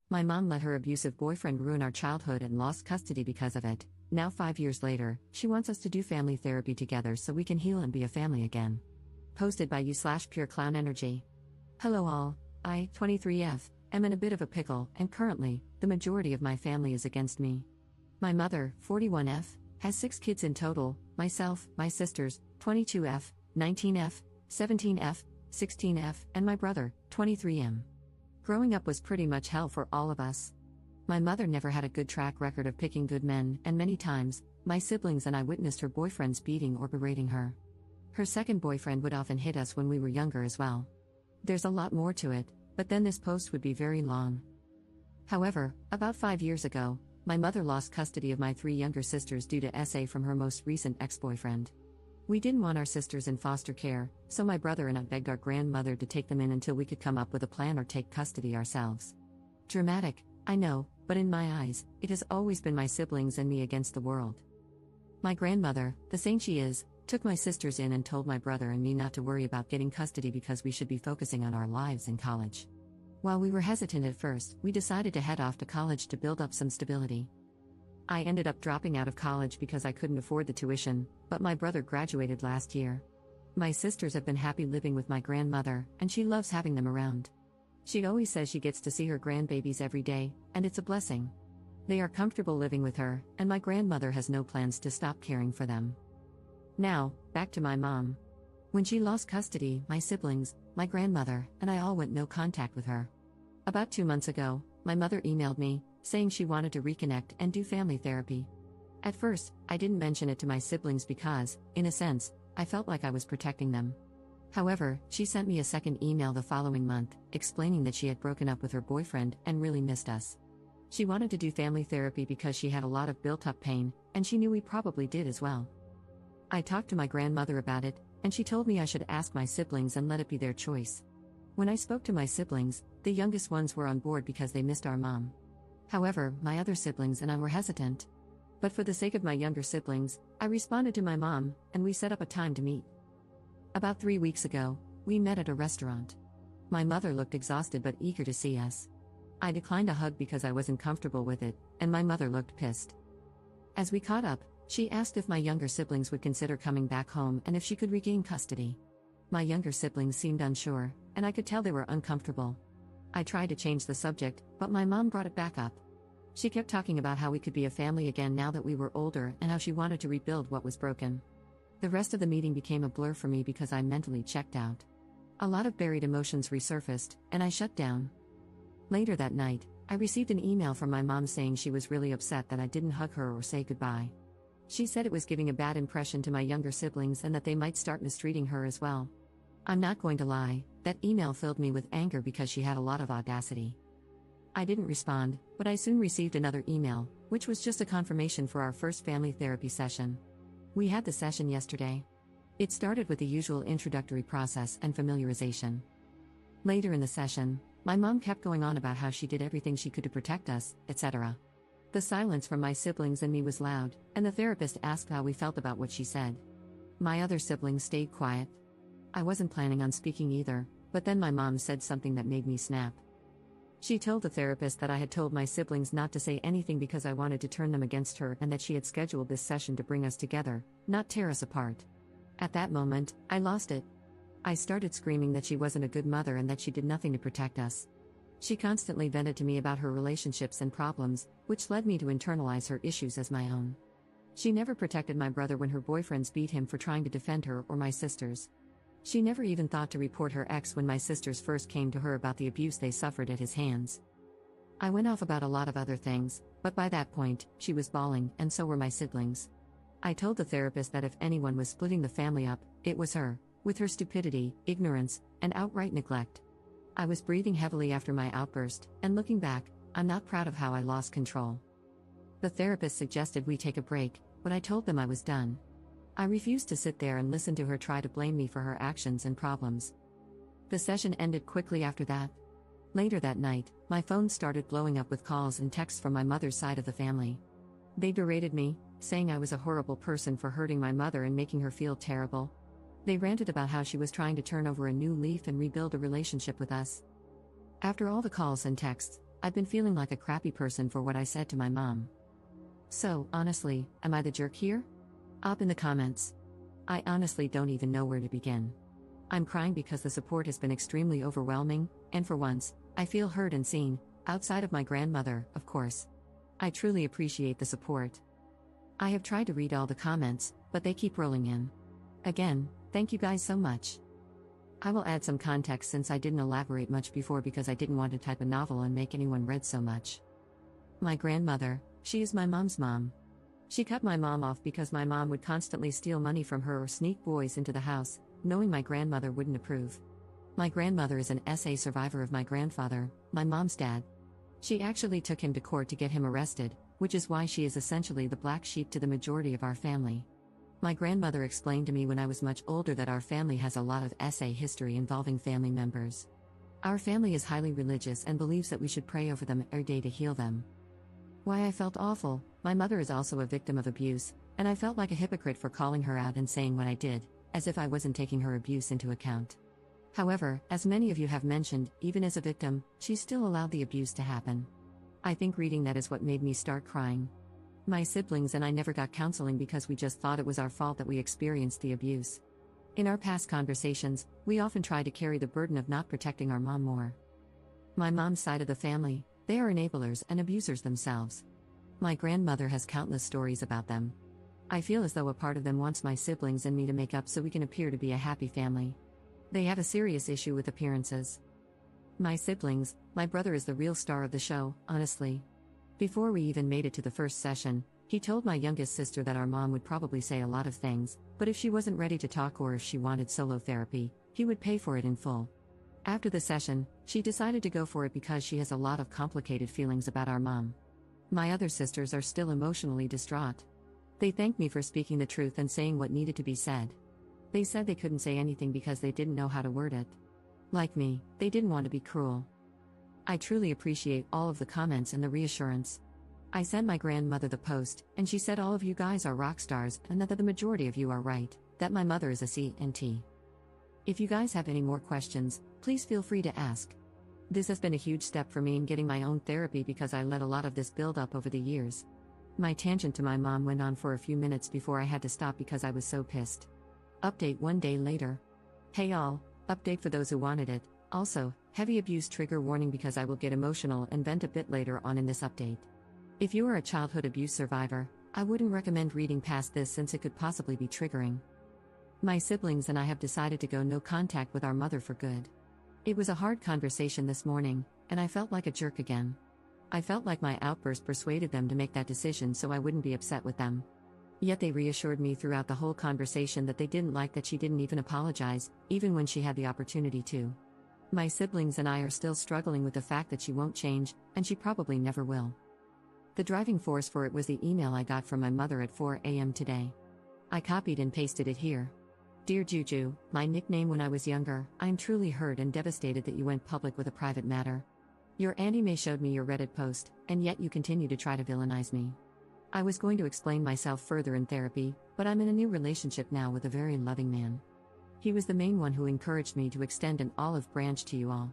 My mom let her abusive boyfriend ruin our childhood and lost custody because of it. Now 5 years later, she wants us to do family therapy together so we can heal and be a family again. Posted by you/Pure Clown Energy. Hello all, I, 23F, am in a bit of a pickle, and currently, the majority of my family is against me. My mother, 41F, has 6 kids in total, myself, my sisters, 22F, 19F, 17F, 16F, and my brother, 23M. Growing up was pretty much hell for all of us. My mother never had a good track record of picking good men, and many times, my siblings and I witnessed her boyfriends beating or berating her. Her second boyfriend would often hit us when we were younger as well. There's a lot more to it, but then this post would be very long. However, about 5 years ago, my mother lost custody of my 3 younger sisters due to SA from her most recent ex-boyfriend. We didn't want our sisters in foster care, so my brother and I begged our grandmother to take them in until we could come up with a plan or take custody ourselves. Dramatic, I know, but in my eyes, it has always been my siblings and me against the world. My grandmother, the saint she is, took my sisters in and told my brother and me not to worry about getting custody because we should be focusing on our lives in college. While we were hesitant at first, we decided to head off to college to build up some stability. I ended up dropping out of college because I couldn't afford the tuition, but my brother graduated last year. My sisters have been happy living with my grandmother, and she loves having them around. She always says she gets to see her grandbabies every day, and it's a blessing. They are comfortable living with her, and my grandmother has no plans to stop caring for them. Now, back to my mom. When she lost custody, my siblings, my grandmother, and I all went no contact with her. About 2 months ago, my mother emailed me, saying she wanted to reconnect and do family therapy. At first, I didn't mention it to my siblings because, in a sense, I felt like I was protecting them. However, she sent me a second email the following month, explaining that she had broken up with her boyfriend and really missed us. She wanted to do family therapy because she had a lot of built-up pain, and she knew we probably did as well. I talked to my grandmother about it, and she told me I should ask my siblings and let it be their choice. When I spoke to my siblings, the youngest ones were on board because they missed our mom. However, my other siblings and I were hesitant. But for the sake of my younger siblings, I responded to my mom, and we set up a time to meet. About 3 weeks ago, we met at a restaurant. My mother looked exhausted but eager to see us. I declined a hug because I wasn't comfortable with it, and my mother looked pissed. As we caught up, she asked if my younger siblings would consider coming back home and if she could regain custody. My younger siblings seemed unsure, and I could tell they were uncomfortable. I tried to change the subject, but my mom brought it back up. She kept talking about how we could be a family again now that we were older and how she wanted to rebuild what was broken. The rest of the meeting became a blur for me because I mentally checked out. A lot of buried emotions resurfaced, and I shut down. Later that night, I received an email from my mom saying she was really upset that I didn't hug her or say goodbye. She said it was giving a bad impression to my younger siblings and that they might start mistreating her as well. I'm not going to lie, that email filled me with anger because she had a lot of audacity. I didn't respond, but I soon received another email, which was just a confirmation for our first family therapy session. We had the session yesterday. It started with the usual introductory process and familiarization. Later in the session, my mom kept going on about how she did everything she could to protect us, etc. The silence from my siblings and me was loud, and the therapist asked how we felt about what she said. My other siblings stayed quiet. I wasn't planning on speaking either, but then my mom said something that made me snap. She told the therapist that I had told my siblings not to say anything because I wanted to turn them against her and that she had scheduled this session to bring us together, not tear us apart. At that moment, I lost it. I started screaming that she wasn't a good mother and that she did nothing to protect us. She constantly vented to me about her relationships and problems, which led me to internalize her issues as my own. She never protected my brother when her boyfriends beat him for trying to defend her or my sisters. She never even thought to report her ex when my sisters first came to her about the abuse they suffered at his hands. I went off about a lot of other things, but by that point, she was bawling, and so were my siblings. I told the therapist that if anyone was splitting the family up, it was her, with her stupidity, ignorance, and outright neglect. I was breathing heavily after my outburst, and looking back, I'm not proud of how I lost control. The therapist suggested we take a break, but I told them I was done. I refused to sit there and listen to her try to blame me for her actions and problems. The session ended quickly after that. Later that night, my phone started blowing up with calls and texts from my mother's side of the family. They berated me, saying I was a horrible person for hurting my mother and making her feel terrible. They ranted about how she was trying to turn over a new leaf and rebuild a relationship with us. After all the calls and texts, I've been feeling like a crappy person for what I said to my mom. So, honestly, am I the jerk here? Up in the comments. I honestly don't even know where to begin. I'm crying because the support has been extremely overwhelming, and for once, I feel heard and seen, outside of my grandmother, of course. I truly appreciate the support. I have tried to read all the comments, but they keep rolling in. Again, thank you guys so much. I will add some context since I didn't elaborate much before because I didn't want to type a novel and make anyone read so much. My grandmother, she is my mom's mom. She cut my mom off because my mom would constantly steal money from her or sneak boys into the house, knowing my grandmother wouldn't approve. My grandmother is an SA survivor of my grandfather, my mom's dad. She actually took him to court to get him arrested, which is why she is essentially the black sheep to the majority of our family. My grandmother explained to me when I was much older that our family has a lot of SA history involving family members. Our family is highly religious and believes that we should pray over them every day to heal them. Why I felt awful, my mother is also a victim of abuse, and I felt like a hypocrite for calling her out and saying what I did, as if I wasn't taking her abuse into account. However, as many of you have mentioned, even as a victim, she still allowed the abuse to happen. I think reading that is what made me start crying. My siblings and I never got counseling because we just thought it was our fault that we experienced the abuse. In our past conversations, we often try to carry the burden of not protecting our mom more. My mom's side of the family, they are enablers and abusers themselves. My grandmother has countless stories about them. I feel as though a part of them wants my siblings and me to make up so we can appear to be a happy family. They have a serious issue with appearances. My siblings, my brother is the real star of the show, honestly. Before we even made it to the first session, he told my youngest sister that our mom would probably say a lot of things, but if she wasn't ready to talk or if she wanted solo therapy, he would pay for it in full. After the session, she decided to go for it because she has a lot of complicated feelings about our mom. My other sisters are still emotionally distraught. They thanked me for speaking the truth and saying what needed to be said. They said they couldn't say anything because they didn't know how to word it. Like me, they didn't want to be cruel. I truly appreciate all of the comments and the reassurance. I sent my grandmother the post, and she said all of you guys are rock stars and that the majority of you are right, that my mother is a C&T. If you guys have any more questions, please feel free to ask. This has been a huge step for me in getting my own therapy because I let a lot of this build up over the years. My tangent to my mom went on for a few minutes before I had to stop because I was so pissed. Update 1 day later. Hey all, update for those who wanted it. Also, heavy abuse trigger warning because I will get emotional and vent a bit later on in this update. If you are a childhood abuse survivor, I wouldn't recommend reading past this since it could possibly be triggering. My siblings and I have decided to go no contact with our mother for good. It was a hard conversation this morning, and I felt like a jerk again. I felt like my outburst persuaded them to make that decision so I wouldn't be upset with them. Yet they reassured me throughout the whole conversation that they didn't like that she didn't even apologize, even when she had the opportunity to. My siblings and I are still struggling with the fact that she won't change, and she probably never will. The driving force for it was the email I got from my mother at 4 a.m. today. I copied and pasted it here. Dear Juju, my nickname when I was younger, I am truly hurt and devastated that you went public with a private matter. Your Auntie May showed me your Reddit post, and yet you continue to try to villainize me. I was going to explain myself further in therapy, but I'm in a new relationship now with a very loving man. He was the main one who encouraged me to extend an olive branch to you all.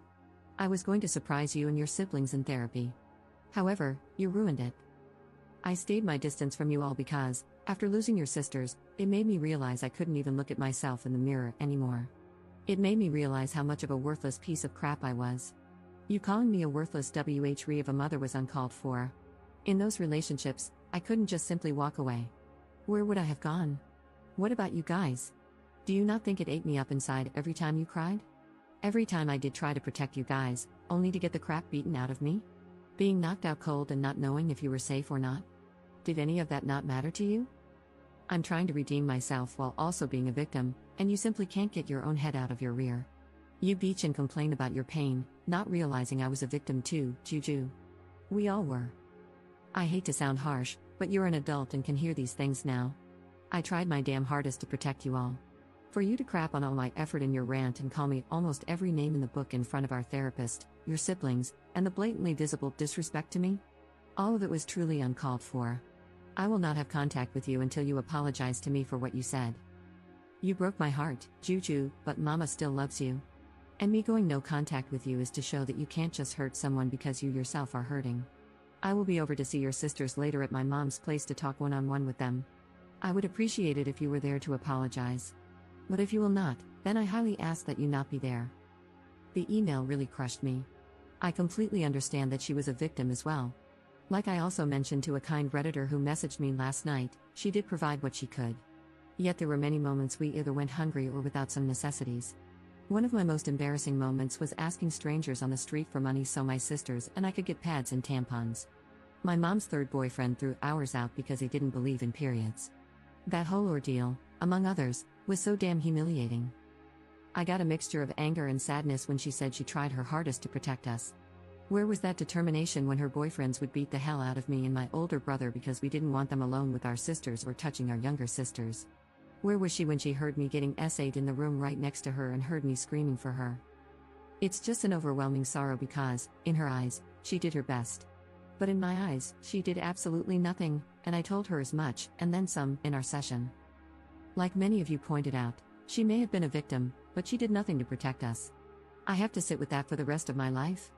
I was going to surprise you and your siblings in therapy. However, you ruined it. I stayed my distance from you all because, after losing your sisters, it made me realize I couldn't even look at myself in the mirror anymore. It made me realize how much of a worthless piece of crap I was. You calling me a worthless WHRE of a mother was uncalled for. In those relationships, I couldn't just simply walk away. Where would I have gone? What about you guys? Do you not think it ate me up inside every time you cried? Every time I did try to protect you guys, only to get the crap beaten out of me? Being knocked out cold and not knowing if you were safe or not? Did any of that not matter to you? I'm trying to redeem myself while also being a victim, and you simply can't get your own head out of your rear. You bitch and complain about your pain, not realizing I was a victim too, Juju. We all were. I hate to sound harsh, but you're an adult and can hear these things now. I tried my damn hardest to protect you all. For you to crap on all my effort in your rant and call me almost every name in the book in front of our therapist, your siblings, and the blatantly visible disrespect to me? All of it was truly uncalled for. I will not have contact with you until you apologize to me for what you said. You broke my heart, Juju, but Mama still loves you. And me going no contact with you is to show that you can't just hurt someone because you yourself are hurting. I will be over to see your sisters later at my mom's place to talk one-on-one with them. I would appreciate it if you were there to apologize. But if you will not, then I highly ask that you not be there. The email really crushed me. I completely understand that she was a victim as well. Like I also mentioned to a kind Redditor who messaged me last night, she did provide what she could. Yet there were many moments we either went hungry or without some necessities. One of my most embarrassing moments was asking strangers on the street for money so my sisters and I could get pads and tampons. My mom's third boyfriend threw ours out because he didn't believe in periods. That whole ordeal, among others, was so damn humiliating. I got a mixture of anger and sadness when she said she tried her hardest to protect us. Where was that determination when her boyfriends would beat the hell out of me and my older brother because we didn't want them alone with our sisters or touching our younger sisters? Where was she when she heard me getting essayed in the room right next to her and heard me screaming for her? It's just an overwhelming sorrow because, in her eyes, she did her best. But in my eyes, she did absolutely nothing, and I told her as much, and then some, in our session. Like many of you pointed out, she may have been a victim, but she did nothing to protect us. I have to sit with that for the rest of my life?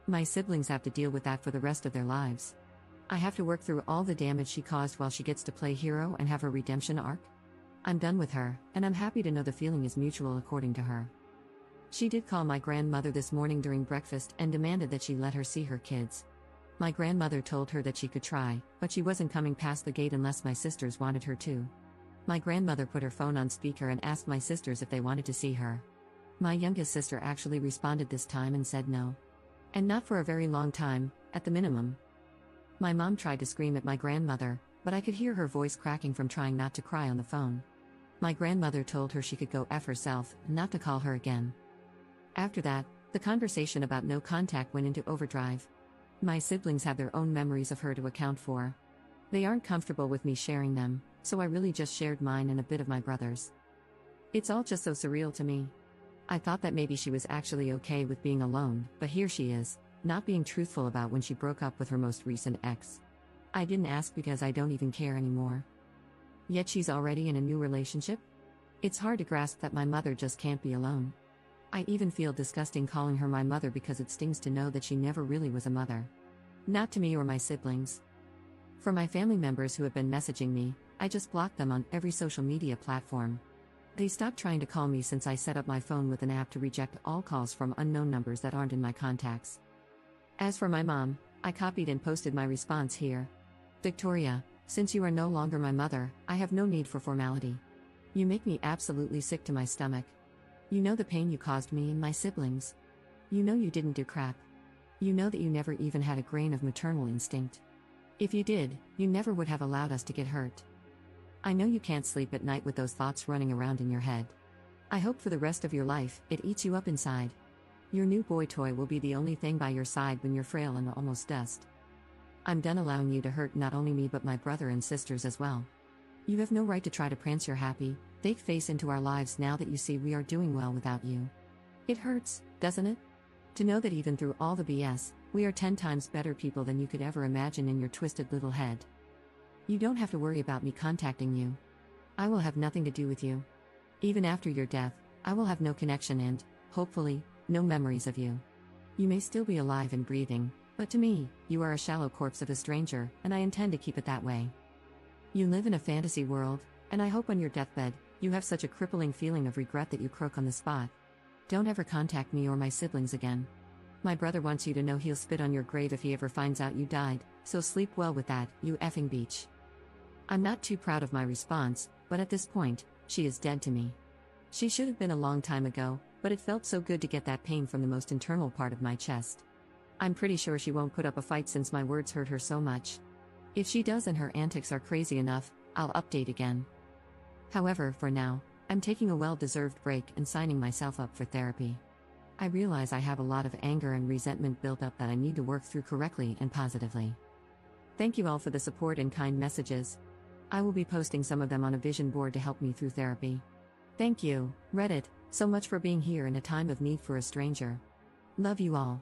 My siblings have to deal with that for the rest of their lives. I have to work through all the damage she caused while she gets to play hero and have her redemption arc? I'm done with her, and I'm happy to know the feeling is mutual according to her. She did call my grandmother this morning during breakfast and demanded that she let her see her kids. My grandmother told her that she could try, but she wasn't coming past the gate unless my sisters wanted her to. My grandmother put her phone on speaker and asked my sisters if they wanted to see her. My youngest sister actually responded this time and said no. And not for a very long time, at the minimum. My mom tried to scream at my grandmother, but I could hear her voice cracking from trying not to cry on the phone. My grandmother told her she could go F herself, not to call her again. After that, the conversation about no contact went into overdrive. My siblings have their own memories of her to account for. They aren't comfortable with me sharing them, so I really just shared mine and a bit of my brother's. It's all just so surreal to me. I thought that maybe she was actually okay with being alone, but here she is, not being truthful about when she broke up with her most recent ex. I didn't ask because I don't even care anymore. Yet she's already in a new relationship? It's hard to grasp that my mother just can't be alone. I even feel disgusting calling her my mother because it stings to know that she never really was a mother. Not to me or my siblings. For my family members who have been messaging me, I just blocked them on every social media platform. They stopped trying to call me since I set up my phone with an app to reject all calls from unknown numbers that aren't in my contacts. As for my mom, I copied and posted my response here. Victoria, since you are no longer my mother, I have no need for formality. You make me absolutely sick to my stomach. You know the pain you caused me and my siblings. You know you didn't do crap. You know that you never even had a grain of maternal instinct. If you did, you never would have allowed us to get hurt. I know you can't sleep at night with those thoughts running around in your head. I hope for the rest of your life, it eats you up inside. Your new boy toy will be the only thing by your side when you're frail and almost dust. I'm done allowing you to hurt not only me but my brother and sisters as well. You have no right to try to prance your happy, fake face into our lives now that you see we are doing well without you. It hurts, doesn't it? To know that even through all the BS, we are 10 times better people than you could ever imagine in your twisted little head. You don't have to worry about me contacting you. I will have nothing to do with you. Even after your death, I will have no connection and, hopefully, no memories of you. You may still be alive and breathing, but to me, you are a shallow corpse of a stranger, and I intend to keep it that way. You live in a fantasy world, and I hope on your deathbed, you have such a crippling feeling of regret that you croak on the spot. Don't ever contact me or my siblings again. My brother wants you to know he'll spit on your grave if he ever finds out you died, so sleep well with that, you effing beach. I'm not too proud of my response, but at this point, she is dead to me. She should have been a long time ago, but it felt so good to get that pain from the most internal part of my chest. I'm pretty sure she won't put up a fight since my words hurt her so much. If she does and her antics are crazy enough, I'll update again. However, for now, I'm taking a well-deserved break and signing myself up for therapy. I realize I have a lot of anger and resentment built up that I need to work through correctly and positively. Thank you all for the support and kind messages. I will be posting some of them on a vision board to help me through therapy. Thank you, Reddit, so much for being here in a time of need for a stranger. Love you all.